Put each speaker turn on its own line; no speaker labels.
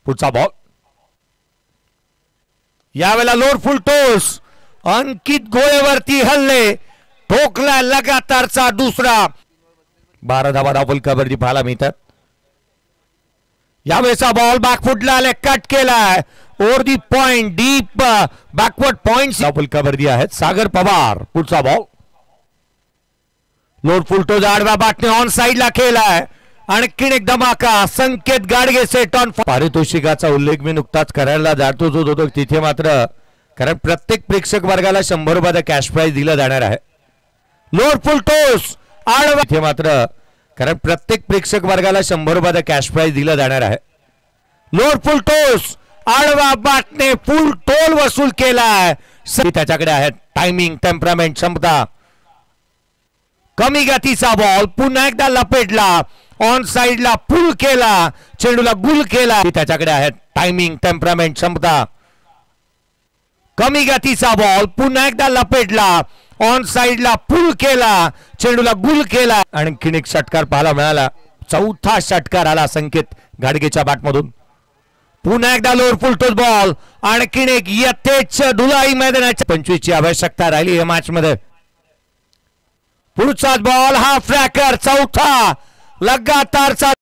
पुढचा बॉल यावेळेला load full toss अंकित गोळेवरती हल्ले ठोकला लगातारचा दुसरा 12 धावा धावफलकावरती कबड्डी पाहायला मिळतात। यावेळेचा बॉल बॅकफुटला आले कट केलाय over the point deep backward point धावफलकावरती आहेत सागर पवार। पुढचा बॉल लोड फुल टॉस आडव्या बाटने ऑन साइडला केलाय आणखीन एक धमाका संकेत गाडगे सेट ऑन पारितोषिकाचा उल्लेख मी नुकताच करायला जातो जो होतो तिथे मात्र कारण प्रत्येक प्रेक्षक वर्गाला 100 रुपयाचा कॅश प्राइज दिला जाणार आहे। लोड फुल टॉस आडवा तिथे मात्र कारण प्रत्येक प्रेक्षक वर्गाला 100 रुपयाचा कॅश प्राइज दिला जाणार आहे। लोड फुल टॉस आडवा बाटने फुल टोल वसूल केलाय त्याच्याकडे आहे टायमिंग टेम्परामेंट क्षमता। कमी गतीचा बॉल पुन्हा एकदा लपेटला ऑन साइडला पुल केला चेंडूला गुल केला त्याच्याकडे आहे टायमिंग टेम्परामेंट क्षमता। कमी गतीचा बॉल पुन्हा एकदा लपेटला ऑन साइडला पुल केला चेंडूला गुल केला आणखीन एक षटकार पाहायला मिळाला। चौथा षटकार आला संकेत गाडगेच्या बॅटमधून। पुन्हा एकदा लोअर फुल टॉस बॉल आणखीन एक यथेच धुलाई मैदानाच्या 25 ची आवश्यकता राहिली या मॅच मध्ये। पुढचाच बॉल हा फ्रॅकर चौथा लगातारचा